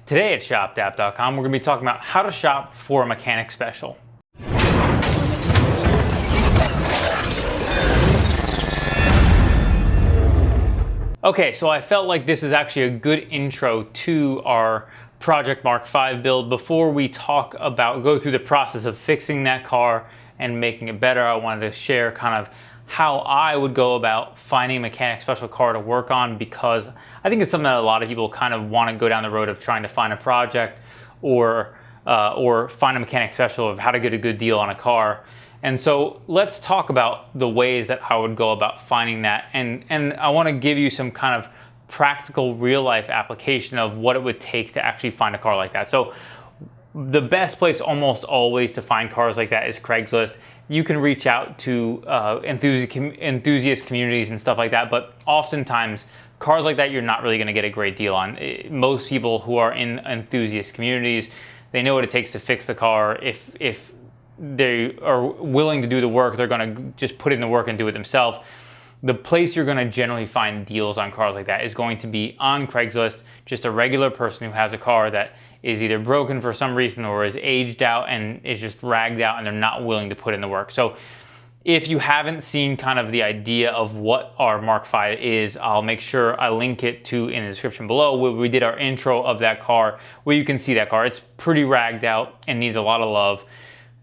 Today at shopdap.com, we're going to be talking about how to shop for a mechanic special. Okay, so I felt like this is actually a good intro to our Project Mark V build. Before we go through the process of fixing that car and making it better, I wanted to share kind of how I would go about finding a mechanic special car to work on, because I think it's something that a lot of people kind of want to go down the road of trying to find a project or find a mechanic special of how to get a good deal on a car. And so let's talk about the ways that I would go about finding that. And I want to give you some kind of practical real life application of what it would take to actually find a car like that. So the best place almost always to find cars like that is Craigslist. You can reach out to enthusiast communities and stuff like that, but oftentimes cars like that you're not really going to get a great deal on. Most people who are in enthusiast communities, they know what it takes to fix the car. If they are willing to do the work, they're going to just put in the work and do it themselves. The place you're going to generally find deals on cars like that is going to be on Craigslist, just a regular person who has a car that is either broken for some reason or is aged out and is just ragged out and they're not willing to put in the work. So if you haven't seen kind of the idea of what our Mark V is, I'll make sure I link it to in the description below, where we did our intro of that car, where you can see that car. It's pretty ragged out and needs a lot of love.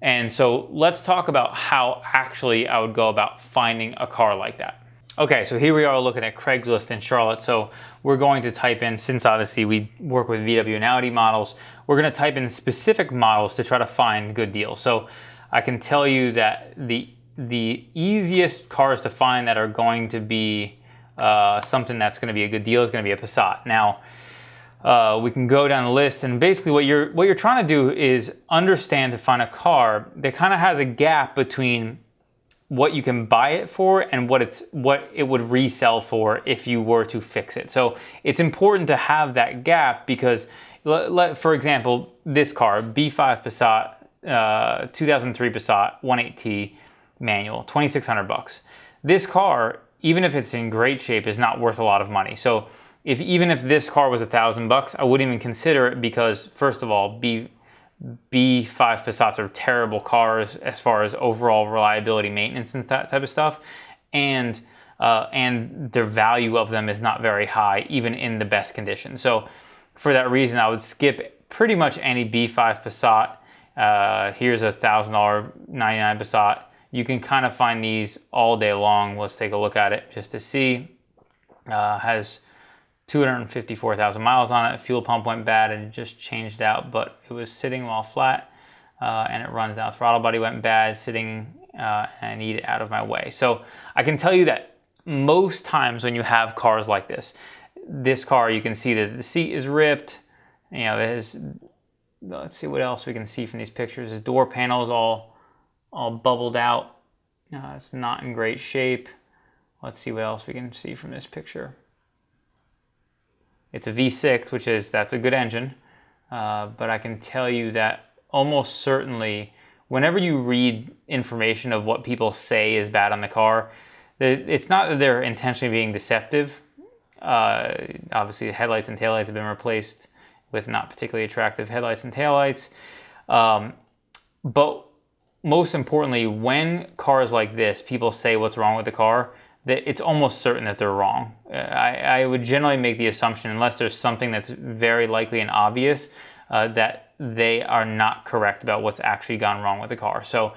And so let's talk about how actually I would go about finding a car like that. Okay, so here we are looking at Craigslist in Charlotte. So we're going to type in, since obviously we work with VW and Audi models, we're going to type in specific models to try to find good deals. So I can tell you that the easiest cars to find that are going to be something that's going to be a good deal is going to be a Passat. Now, we can go down the list, and basically what you're trying to do is understand to find a car that kind of has a gap between what you can buy it for and what it would resell for if you were to fix it. So it's important to have that gap because, for example, this car, B5 Passat, 2003 Passat 1.8T manual, $2,600. This car, even if it's in great shape, is not worth a lot of money. So even if this car was $1,000, I wouldn't even consider it because, first of all, B5 Passats are terrible cars as far as overall reliability, maintenance, and that type of stuff, and their value of them is not very high, even in the best condition. So for that reason, I would skip pretty much any B5 Passat. Here's a $1,000 99 Passat. You can kind of find these all day long. Let's take a look at it just to see. Has 254,000 miles on it. Fuel pump went bad and it just changed out, but it was sitting while flat and it runs now. Throttle body went bad, sitting, and I need it out of my way. So I can tell you that most times when you have cars like this car, you can see that the seat is ripped. You know, let's see what else we can see from these pictures. The door panel is all bubbled out. It's not in great shape. Let's see what else we can see from this picture. It's a V6, that's a good engine, but I can tell you that almost certainly whenever you read information of what people say is bad on the car, it's not that they're intentionally being deceptive. Obviously the headlights and taillights have been replaced with not particularly attractive headlights and taillights. But most importantly, when cars like this, people say what's wrong with the car, that it's almost certain that they're wrong. I would generally make the assumption, unless there's something that's very likely and obvious, that they are not correct about what's actually gone wrong with the car. So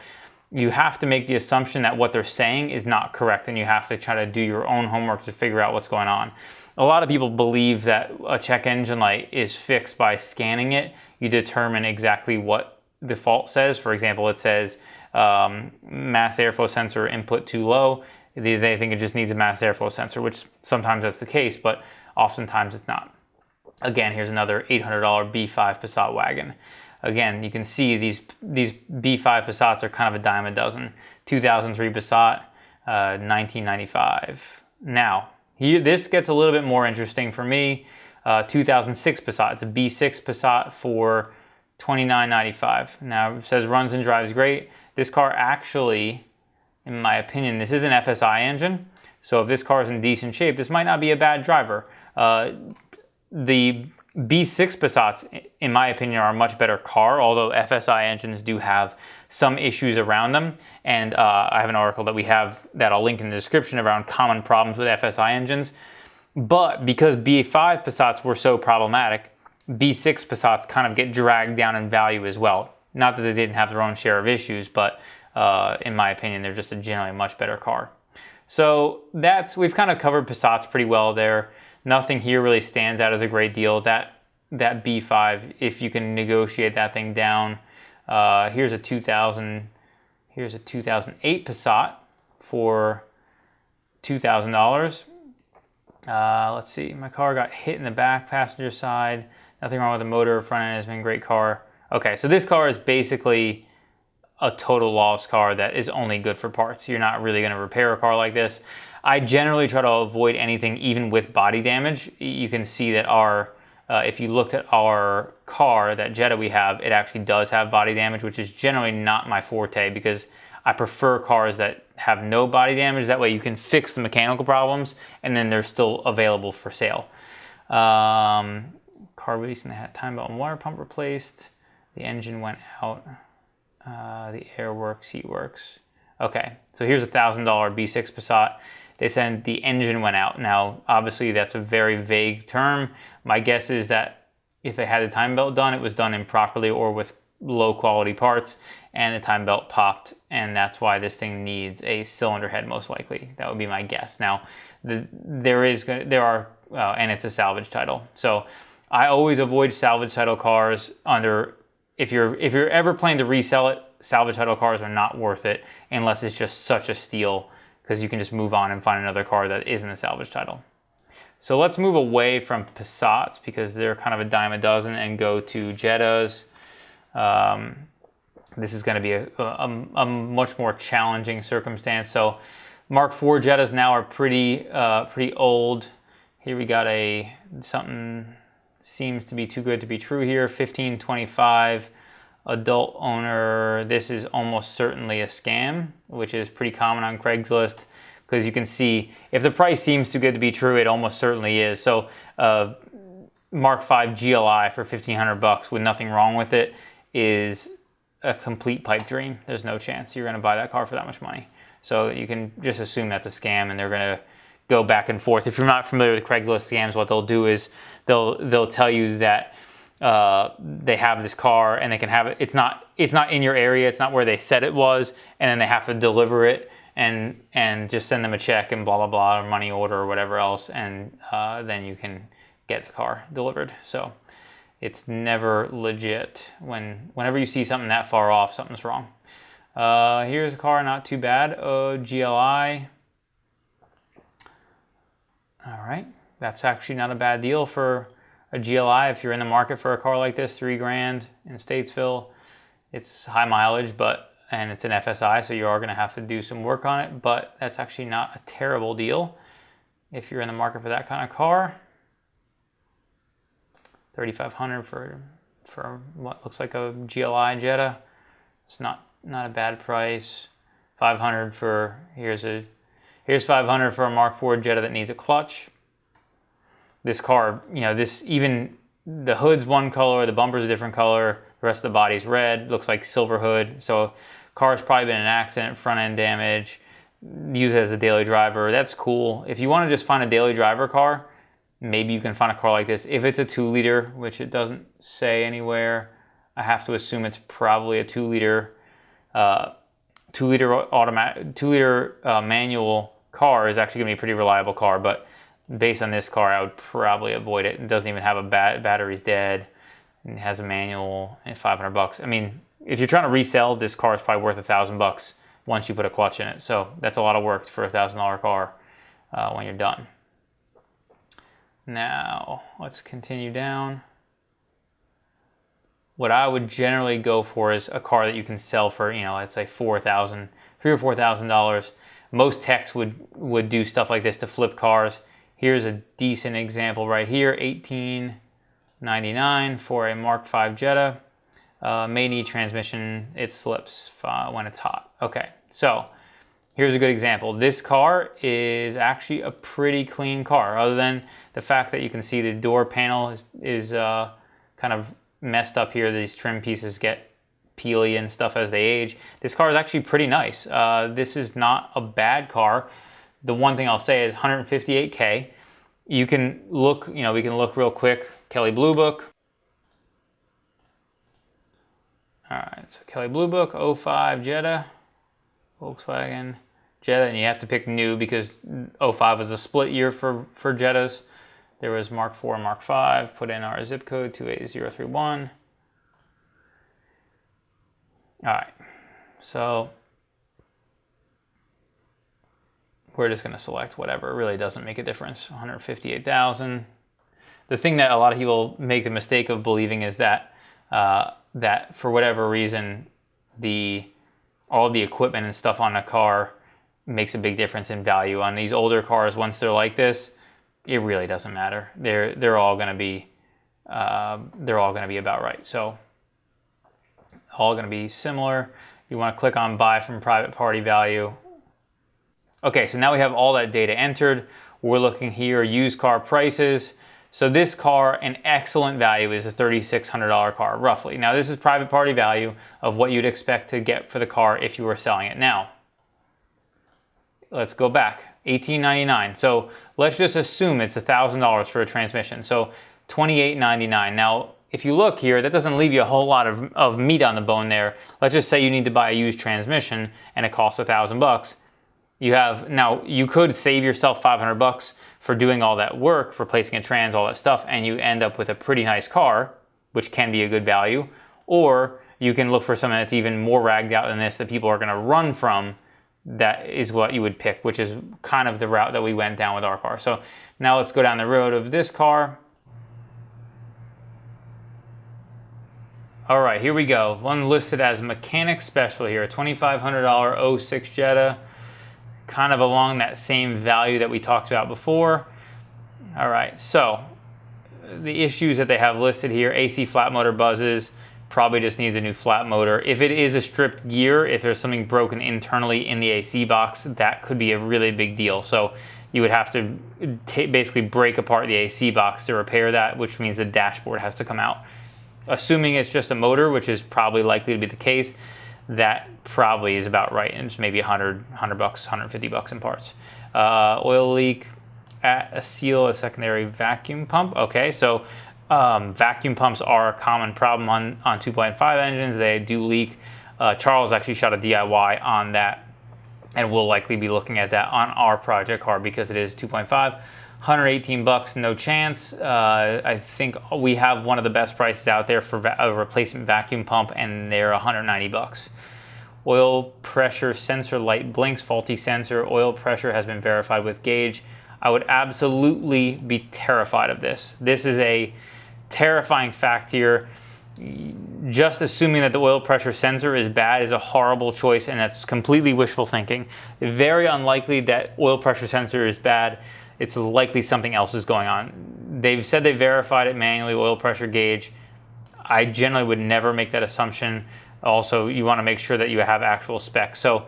you have to make the assumption that what they're saying is not correct, and you have to try to do your own homework to figure out what's going on. A lot of people believe that a check engine light is fixed by scanning it. You determine exactly what the fault says. For example, it says mass airflow sensor input too low. They think it just needs a mass airflow sensor, which sometimes that's the case, but oftentimes it's not. Again, here's another $800 B5 Passat wagon. Again, you can see these B5 Passats are kind of a dime a dozen. 2003 Passat, 1995. Now, this gets a little bit more interesting for me. 2006 Passat, it's a B6 Passat for $29.95. Now, it says runs and drives great. This car actually, in my opinion, this is an FSI engine. So if this car is in decent shape, this might not be a bad driver. The B6 Passats, in my opinion, are a much better car, although FSI engines do have some issues around them. And I have an article that we have that I'll link in the description around common problems with FSI engines. But because B5 Passats were so problematic, B6 Passats kind of get dragged down in value as well. Not that they didn't have their own share of issues, but in my opinion, they're just a generally much better car. So we've kind of covered Passats pretty well there. Nothing here really stands out as a great deal. That B5, if you can negotiate that thing down, here's a 2008 Passat for $2,000. Let's see, my car got hit in the back passenger side. Nothing wrong with the motor, front end has been a great car. Okay, so this car is basically a total loss car that is only good for parts. You're not really gonna repair a car like this. I generally try to avoid anything even with body damage. You can see that if you looked at our car, that Jetta we have, it actually does have body damage, which is generally not my forte because I prefer cars that have no body damage. That way you can fix the mechanical problems and then they're still available for sale. Car recently had time belt and water pump replaced. The engine went out. The air works, heat works. Okay, so here's a $1,000 B6 Passat. They said the engine went out. Now, obviously that's a very vague term. My guess is that if they had the time belt done, it was done improperly or with low quality parts and the time belt popped, and that's why this thing needs a cylinder head most likely. That would be my guess. Now, and it's a salvage title. So I always avoid salvage title cars if you're ever planning to resell it, salvage title cars are not worth it unless it's just such a steal, because you can just move on and find another car that isn't a salvage title. So let's move away from Passats because they're kind of a dime a dozen and go to Jettas. This is going to be a much more challenging circumstance. So Mark IV Jettas now are pretty old. Here we got something seems to be too good to be true here. 1525 adult owner. This is almost certainly a scam, which is pretty common on Craigslist because you can see if the price seems too good to be true, it almost certainly is. So Mark V GLI for $1,500 with nothing wrong with it is a complete pipe dream. There's no chance you're going to buy that car for that much money. So you can just assume that's a scam and they're going to go back and forth. If you're not familiar with Craigslist scams, what they'll do is they'll tell you that they have this car and they can have it. It's not in your area. It's not where they said it was, and then they have to deliver it and just send them a check and blah blah blah, or money order or whatever else, and then you can get the car delivered. So it's never legit. Whenever you see something that far off, something's wrong. Here's a car, not too bad. GLI. All right, that's actually not a bad deal for a GLI if you're in the market for a car like this. $3,000 in Statesville. It's high mileage, and it's an FSI, so you are going to have to do some work on it, but that's actually not a terrible deal if you're in the market for that kind of car. $3,500 for what looks like a GLI Jetta. It's not a bad price. $500 for here's $500 for a Mark IV Jetta that needs a clutch. This car, even the hood's one color, the bumper's a different color, the rest of the body's red, looks like silver hood. So car's probably been in an accident, front end damage, use it as a daily driver. That's cool. If you want to just find a daily driver car, maybe you can find a car like this. If it's a 2-liter, which it doesn't say anywhere, I have to assume it's probably a 2-liter manual car is actually going to be a pretty reliable car, but based on this car, I would probably avoid it. It doesn't even have a battery's dead, and it has a manual and $500. I mean, if you're trying to resell, this car is probably worth $1,000 once you put a clutch in it. So that's a lot of work for a $1,000 car when you're done. Now, let's continue down. What I would generally go for is a car that you can sell for, let's say $3,000 or $4,000. Most techs would do stuff like this to flip cars. Here's a decent example right here, $1,899 for a Mark V Jetta. May need transmission, it slips when it's hot. Okay, so Here's a good example. This car is actually a pretty clean car, other than the fact that you can see the door panel is kind of messed up here. These trim pieces get peely and stuff as they age. This car is actually pretty nice. This is not a bad car. The one thing I'll say is 158K. You can look, we can look real quick. Kelley Blue Book. All right, so Kelley Blue Book, 05 Jetta, Volkswagen Jetta, and you have to pick new because 05 was a split year for Jettas. There was Mark 4, Mark 5. Put in our zip code 28031. All right, so we're just going to select whatever. It really doesn't make a difference. 158,000. The thing that a lot of people make the mistake of believing is that that for whatever reason, all the equipment and stuff on a car makes a big difference in value. On these older cars, once they're like this, it really doesn't matter. They're all going to be about right. So all going to be similar. You want to click on buy from private party value. Okay, so now we have all that data entered. We're looking here, used car prices. So this car, an excellent value, is a $3,600 car, roughly. Now this is private party value of what you'd expect to get for the car if you were selling it now. Let's go back, $1,899. So let's just assume it's $1,000 for a transmission. So $2,899. Now, if you look here, that doesn't leave you a whole lot of meat on the bone there. Let's just say you need to buy a used transmission and it costs $1,000. Now you could save yourself $500 for doing all that work, replacing a trans, all that stuff, and you end up with a pretty nice car, which can be a good value. Or you can look for something that's even more ragged out than this that people are going to run from. That is what you would pick, which is kind of the route that we went down with our car. So now let's go down the road of this car. All right, here we go. One listed as mechanic special here, a $2,500 06 Jetta, kind of along that same value that we talked about before. All right, so the issues that they have listed here, AC flat motor buzzes, probably just needs a new flat motor. If it is a stripped gear, if there's something broken internally in the AC box, that could be a really big deal. So you would have to basically break apart the AC box to repair that, which means the dashboard has to come out. Assuming it's just a motor, which is probably likely to be the case, that probably is about right, and it's maybe $100, $150 in parts. Oil leak at a seal, a secondary vacuum pump. Okay, so vacuum pumps are a common problem on 2.5 engines. They do leak. Charles actually shot a DIY on that, and we'll likely be looking at that on our project car because it is 2.5. $118, no chance. I think we have one of the best prices out there for a replacement vacuum pump, and they're $190. Oil pressure sensor light blinks, faulty sensor. Oil pressure has been verified with gauge. I would absolutely be terrified of this. This is a terrifying fact here. Just assuming that the oil pressure sensor is bad is a horrible choice, and that's completely wishful thinking. Very unlikely that oil pressure sensor is bad. It's likely something else is going on. They've said they verified it manually, oil pressure gauge. I generally would never make that assumption. Also, you want to make sure that you have actual specs. So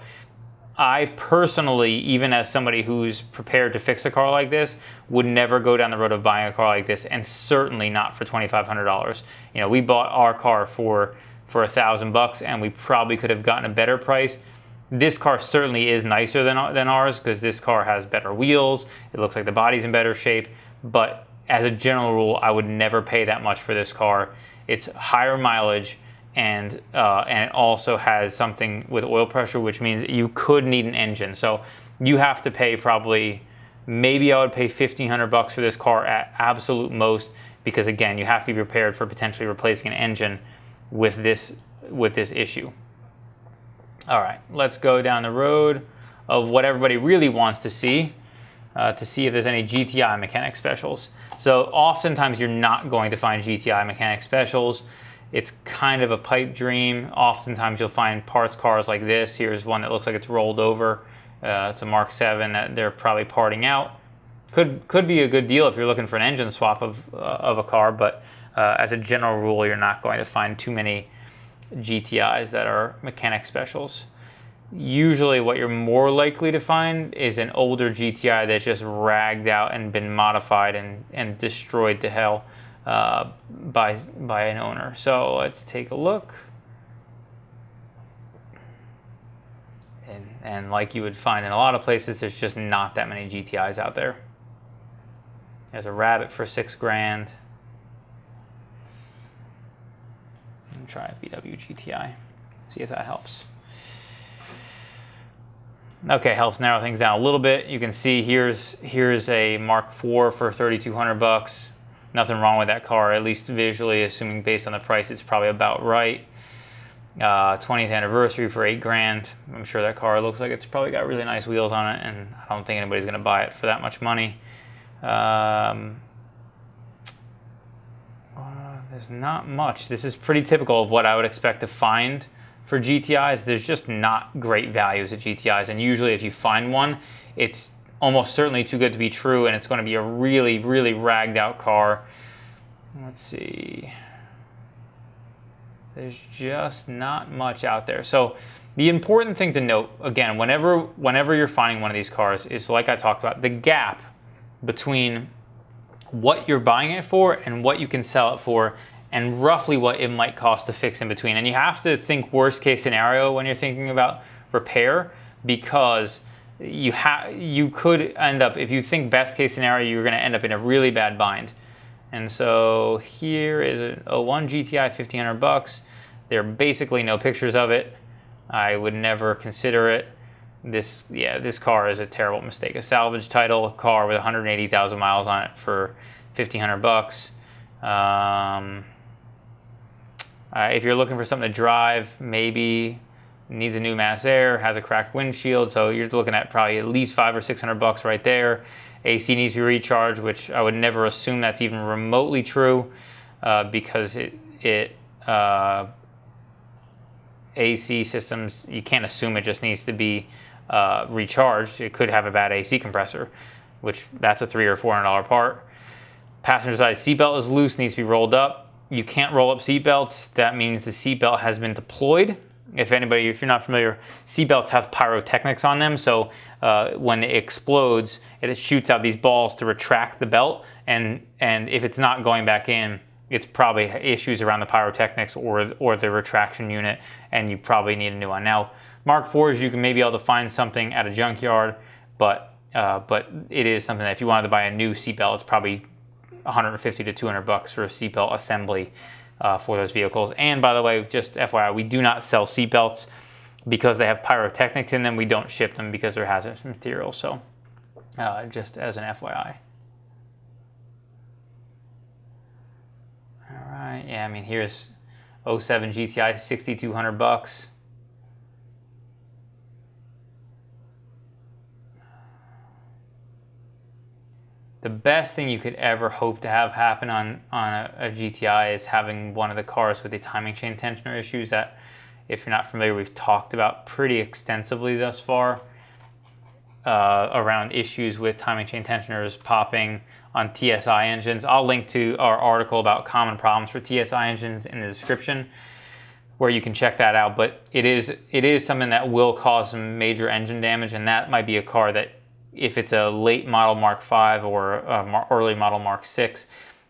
I personally, even as somebody who's prepared to fix a car like this, would never go down the road of buying a car like this, and certainly not for $2,500. You know, we bought our car for $1,000, and we probably could have gotten a better price. This car certainly is nicer than ours because this car has better wheels. It looks like the body's in better shape, but as a general rule, I would never pay that much for this car. It's higher mileage, and it also has something with oil pressure, which means you could need an engine. So you have to pay probably, maybe I would pay $1,500 for this car at absolute most, because again, you have to be prepared for potentially replacing an engine with this issue. All right, let's go down the road of what everybody really wants to see if there's any GTI mechanic specials. So oftentimes you're not going to find GTI mechanic specials. It's kind of a pipe dream. Oftentimes you'll find parts cars like this. Here's one that looks like it's rolled over. It's a Mark 7 that they're probably parting out. Could be a good deal if you're looking for an engine swap of a car, but as a general rule, you're not going to find too many GTIs that are mechanic specials. usually what you're more likely to find is an older GTI that's just ragged out and been modified and destroyed to hell by an owner. So let's take a look. And like you would find in a lot of places, there's just not that many GTIs out there. There's a Rabbit for $6,000. Try a VW GTI, see if that helps. Okay, helps narrow things down a little bit. You can see here's a Mark IV for $3,200. Nothing wrong with that car, at least visually, assuming based on the price, it's probably about right. 20th anniversary for $8,000. I'm sure that car looks like it's probably got really nice wheels on it, and I don't think anybody's gonna buy it for that much money. There's not much. This is pretty typical of what I would expect to find for GTIs. There's just not great values at GTIs, and usually if you find one, it's almost certainly too good to be true, and it's going to be a really, really ragged out car. Let's see. There's just not much out there. So the important thing to note, again, whenever you're finding one of these cars, is like I talked about, the gap between what you're buying it for and what you can sell it for, and roughly what it might cost to fix in between. And you have to think worst case scenario when you're thinking about repair, because you could end up, if you think best case scenario, you're going to end up in a really bad bind. And so here is a 01 GTI, $1,500. There are basically no pictures of it. I would never consider it. This car is a terrible mistake. A salvage title car with 180,000 miles on it for $1,500. If you're looking for something to drive, maybe needs a new mass air, has a cracked windshield, so you're looking at probably at least $500 or $600 right there. AC needs to be recharged, which I would never assume that's even remotely true, because AC systems, you can't assume it just needs to be recharged. It could have a bad AC compressor, which that's a $300 or $400 part. Passenger side seatbelt is loose, needs to be rolled up. You can't roll up seatbelts. That means the seatbelt has been deployed. If you're not familiar, seatbelts have pyrotechnics on them, so when it explodes, it shoots out these balls to retract the belt, and if it's not going back in, it's probably issues around the pyrotechnics or the retraction unit, and you probably need a new one. Now, Mark IVs, you can maybe be able to find something at a junkyard, but it is something that if you wanted to buy a new seatbelt, it's probably $150 to $200 for a seatbelt assembly for those vehicles. And by the way, just FYI, we do not sell seatbelts because they have pyrotechnics in them. We don't ship them because they're hazardous material. So just as an FYI. All right, yeah, I mean, here's 07 GTI, $6,200. The best thing you could ever hope to have happen on a GTI is having one of the cars with the timing chain tensioner issues that, if you're not familiar, we've talked about pretty extensively thus far, around issues with timing chain tensioners popping on TSI engines. I'll link to our article about common problems for TSI engines in the description, where you can check that out. But it is something that will cause some major engine damage, and that might be a car that, if it's a late model Mark V or early model Mark VI,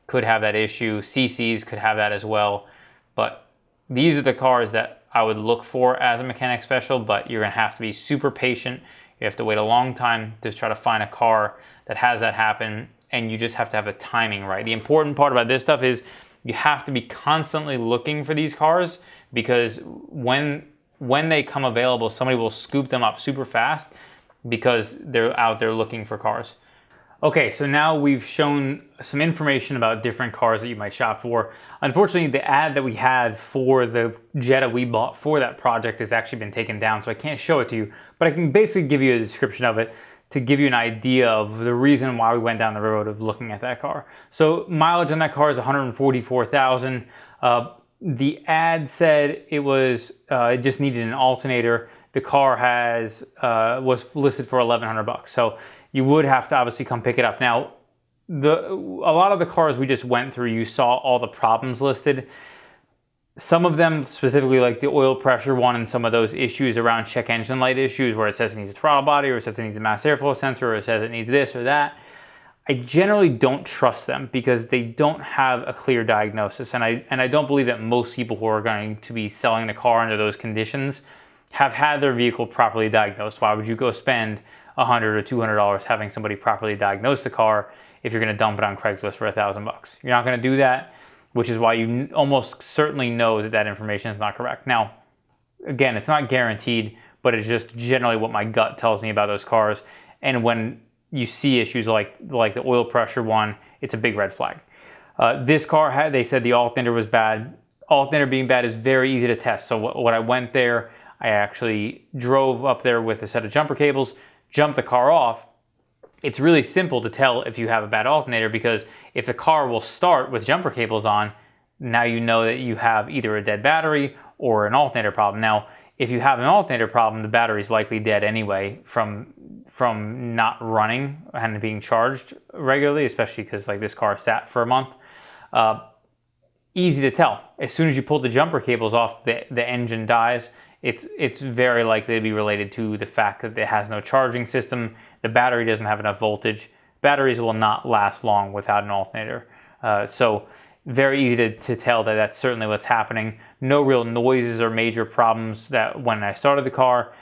could have that issue. CCs could have that as well. But these are the cars that I would look for as a mechanic special, but you're gonna have to be super patient. You have to wait a long time to try to find a car that has that happen, and you just have to have the timing right. The important part about this stuff is you have to be constantly looking for these cars, because when they come available, somebody will scoop them up super fast because they're out there looking for cars. Okay, so now we've shown some information about different cars that you might shop for. Unfortunately, the ad that we had for the Jetta we bought for that project has actually been taken down, so I can't show it to you, but I can basically give you a description of it to give you an idea of the reason why we went down the road of looking at that car. So mileage on that car is 144,000. The ad said it just needed an alternator. The car was listed for $1,100, so you would have to obviously come pick it up. Now, a lot of the cars we just went through, you saw all the problems listed. Some of them, specifically like the oil pressure one and some of those issues around check engine light issues where it says it needs a throttle body or it says it needs a mass airflow sensor or it says it needs this or that, I generally don't trust them because they don't have a clear diagnosis. And I don't believe that most people who are going to be selling the car under those conditions have had their vehicle properly diagnosed. Why would you go spend $100 or $200 having somebody properly diagnose the car if you're going to dump it on Craigslist for $1,000 bucks? You're not going to do that, which is why you almost certainly know that that information is not correct. Now, again, it's not guaranteed, but it's just generally what my gut tells me about those cars. And when you see issues like the oil pressure one, it's a big red flag. This car they said the alternator was bad. Alternator being bad is very easy to test. So when I went there, I actually drove up there with a set of jumper cables, jumped the car off. It's really simple to tell if you have a bad alternator because if the car will start with jumper cables on, now you know that you have either a dead battery or an alternator problem. Now, if you have an alternator problem, the battery is likely dead anyway from not running and being charged regularly, especially because like this car sat for a month. Easy to tell. As soon as you pull the jumper cables off, the engine dies. It's very likely to be related to the fact that it has no charging system. The battery doesn't have enough voltage. Batteries will not last long without an alternator. So very easy to tell that that's certainly what's happening. No real noises or major problems that when I started the car.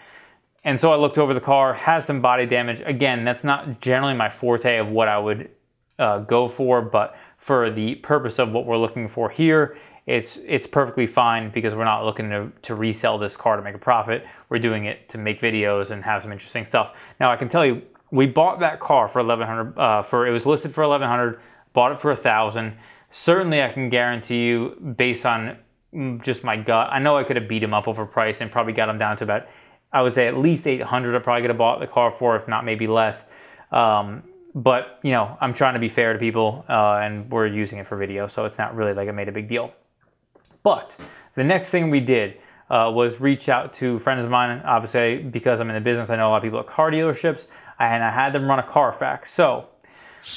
And so I looked over the car, has some body damage. Again, that's not generally my forte of what I would go for, but for the purpose of what we're looking for here, it's perfectly fine because we're not looking to resell this car to make a profit. We're doing it to make videos and have some interesting stuff. Now I can tell you, we bought that car for $1,100. It was listed for $1,100. Bought it for $1,000. Certainly, I can guarantee you, based on just my gut, I know I could have beat him up over price and probably got him down to about, I would say at least $800. I probably could have bought the car for, if not maybe less. But you know, I'm trying to be fair to people, and we're using it for video, so it's not really like I made a big deal. But the next thing we did was reach out to friends of mine. Obviously, because I'm in the business, I know a lot of people at car dealerships, and I had them run a Carfax. So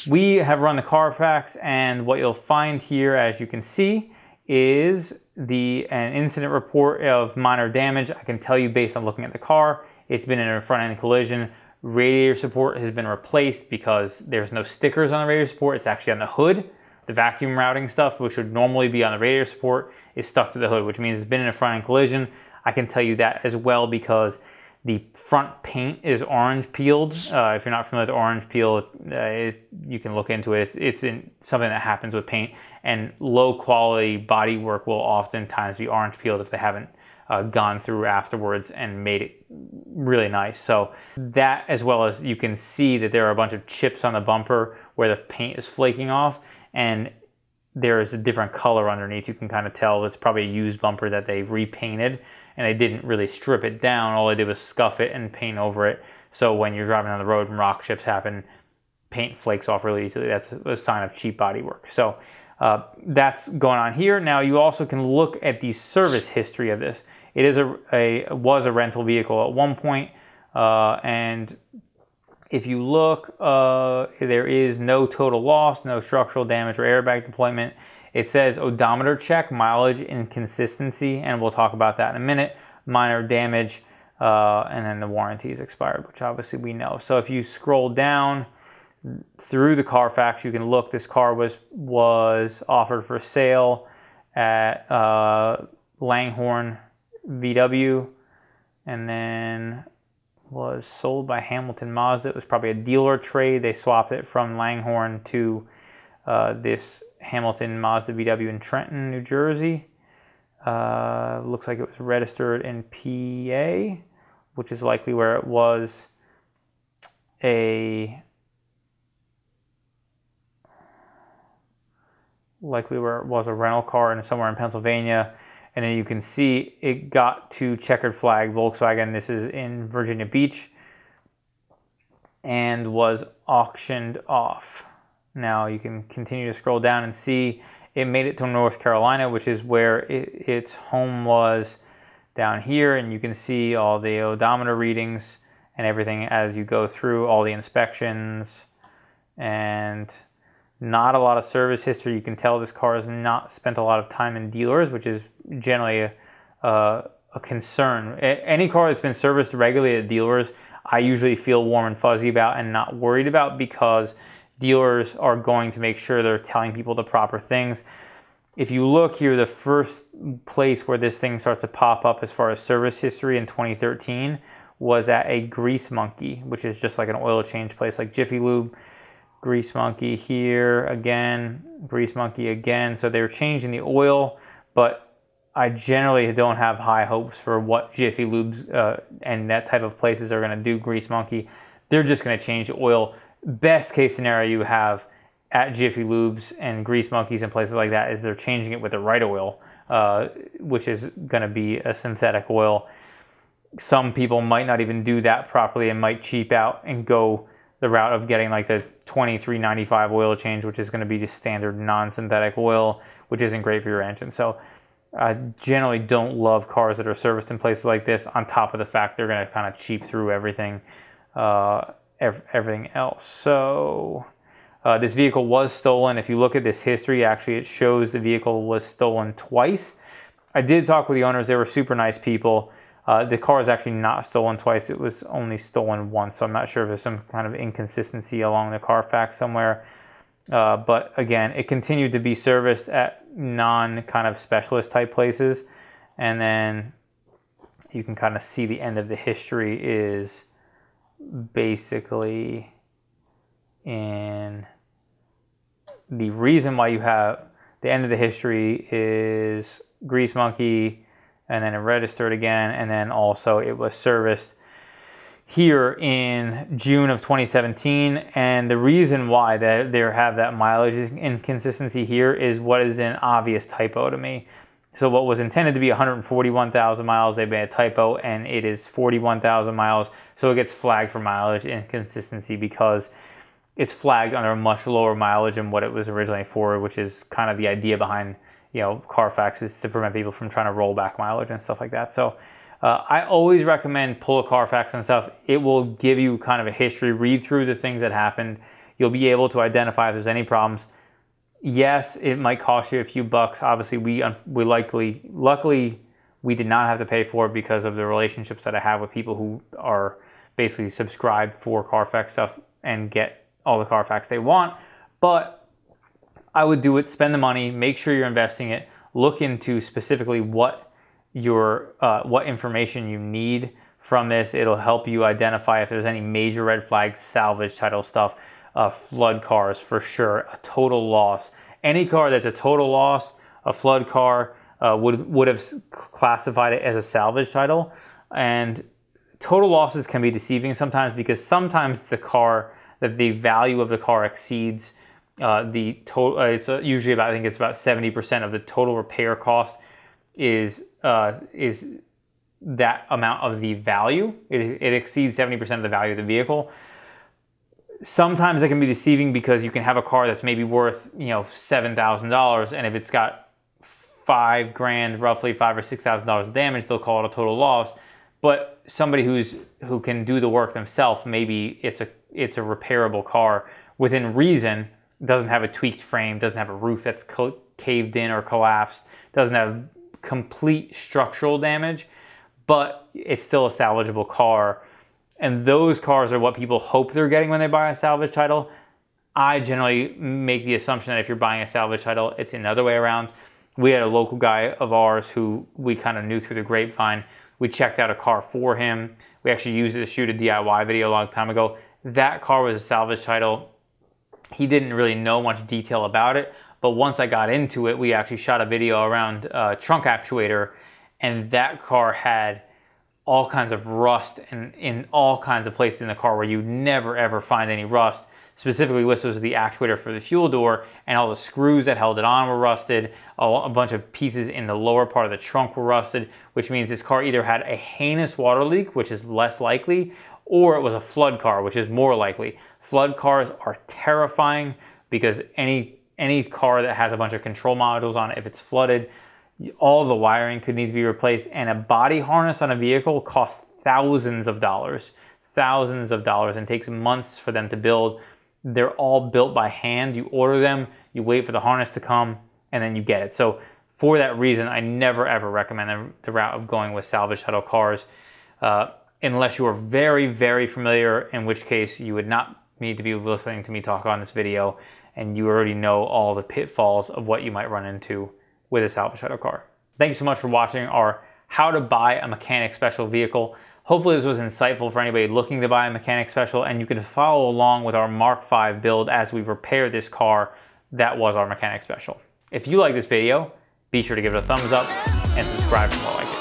we have run the Carfax, and what you'll find here, as you can see, is an incident report of minor damage. I can tell you based on looking at the car, it's been in a front-end collision. Radiator support has been replaced because there's no stickers on the radiator support. It's actually on the hood. The vacuum routing stuff, which would normally be on the radiator support, is stuck to the hood, which means it's been in a front-end collision. I can tell you that as well because the front paint is orange peeled. If you're not familiar with orange peel, you can look into it. It's something that happens with paint, and low quality body work will oftentimes be orange peeled if they haven't gone through afterwards and made it really nice. So that, as well as you can see that there are a bunch of chips on the bumper where the paint is flaking off, and there is a different color underneath. You can kind of tell it's probably a used bumper that they repainted, and they didn't really strip it down. All they did was scuff it and paint over it. So when you're driving on the road and rock chips happen, paint flakes off really easily. That's a sign of cheap body work. So that's going on here. Now you also can look at the service history of this. It is was a rental vehicle at one point, and if you look, there is no total loss, no structural damage or airbag deployment. It says odometer check, mileage inconsistency, and we'll talk about that in a minute. Minor damage, and then the warranty is expired, which obviously we know. So if you scroll down through the Carfax, you can look. This car was offered for sale at Langhorne VW, and then was sold by Hamilton Mazda. It was probably a dealer trade. They swapped it from Langhorne to this Hamilton Mazda VW in Trenton, New Jersey. Looks like it was registered in PA, which is likely where it was a rental car and somewhere in Pennsylvania. And then you can see it got to checkered flag Volkswagen. This is in Virginia Beach, and was auctioned off. Now you can continue to scroll down and see it made it to North Carolina, which is where its home was down here. And you can see all the odometer readings and everything as you go through all the inspections and Not a lot of service history. You can tell this car has not spent a lot of time in dealers, which is generally a concern. Any car that's been serviced regularly at dealers, I usually feel warm and fuzzy about and not worried about, because dealers are going to make sure they're telling people the proper things. If you look here, the first place where this thing starts to pop up as far as service history in 2013 was at a Grease Monkey, which is just like an oil change place like Jiffy Lube. Grease Monkey here again, Grease Monkey again. So they were changing the oil, but I generally don't have high hopes for what Jiffy Lubes and that type of places are going to do. Grease Monkey, they're just going to change the oil. Best case scenario you have at Jiffy Lubes and Grease Monkeys and places like that is they're changing it with the right oil, which is going to be a synthetic oil. Some people might not even do that properly and might cheap out and go the route of getting like the $23.95 oil change, which is going to be the standard non-synthetic oil, which isn't great for your engine. So I generally don't love cars that are serviced in places like this, on top of the fact they're going to kind of cheap through everything else. So this vehicle was stolen. If you look at this history, actually it shows the vehicle was stolen twice. I did talk with the owners. They were super nice people. The car is actually not stolen twice. It was only stolen once. So I'm not sure if there's some kind of inconsistency along the Carfax somewhere. But again, it continued to be serviced at non kind of specialist type places. And then you can kind of see the end of the history is basically in the reason why you have the end of the history is Grease Monkey, and then it registered again, and then also it was serviced here in June of 2017. And the reason why there have that mileage inconsistency here is what is an obvious typo to me. So what was intended to be 141,000 miles, they made a typo, and it is 41,000 miles. So it gets flagged for mileage inconsistency because it's flagged under a much lower mileage than what it was originally for, which is kind of the idea behind, you know, Carfax, is to prevent people from trying to roll back mileage and stuff like that. So I always recommend pull a Carfax and stuff. It will give you kind of a history, read through the things that happened. You'll be able to identify if there's any problems. Yes, it might cost you a few bucks. Obviously, luckily, we did not have to pay for it because of the relationships that I have with people who are basically subscribed for Carfax stuff and get all the Carfax they want. But I would do it, spend the money, make sure you're investing it, look into specifically what information you need from this. It'll help you identify if there's any major red flags, salvage title stuff, flood cars for sure, a total loss. Any car that's a total loss, a flood car, would have classified it as a salvage title. And total losses can be deceiving sometimes, because sometimes the value of the car exceeds the total. It's usually about, I think it's about 70% of the total repair cost is that amount of the value. It exceeds 70% of the value of the vehicle. Sometimes it can be deceiving because you can have a car that's maybe worth, $7,000, and if it's got $5,000, roughly $5,000 or $6,000 of damage, they'll call it a total loss. But somebody who can do the work themselves, maybe it's a repairable car within reason, doesn't have a tweaked frame, doesn't have a roof that's caved in or collapsed, doesn't have complete structural damage, but it's still a salvageable car. And those cars are what people hope they're getting when they buy a salvage title. I generally make the assumption that if you're buying a salvage title, it's another way around. We had a local guy of ours who we kind of knew through the grapevine. We checked out a car for him. We actually used it to shoot a DIY video a long time ago. That car was a salvage title. He didn't really know much detail about it, but once I got into it, we actually shot a video around trunk actuator, and that car had all kinds of rust and in all kinds of places in the car where you never ever find any rust. Specifically, this was the actuator for the fuel door, and all the screws that held it on were rusted. A bunch of pieces in the lower part of the trunk were rusted, which means this car either had a heinous water leak, which is less likely, or it was a flood car, which is more likely. Flood cars are terrifying because any car that has a bunch of control modules on it, if it's flooded, all the wiring could need to be replaced, and a body harness on a vehicle costs thousands of dollars, and takes months for them to build. they're all built by hand. You order them, you wait for the harness to come, and then you get it. So for that reason, I never ever recommend the route of going with salvage title cars unless you are very, very familiar, in which case you would not need to be listening to me talk on this video, and you already know all the pitfalls of what you might run into with a salvage title car. Thank you so much for watching our how to buy a mechanic special vehicle. Hopefully this was insightful for anybody looking to buy a mechanic special, and you can follow along with our Mark V build as we repair this car that was our mechanic special. If you like this video, be sure to give it a thumbs up and subscribe for more like it.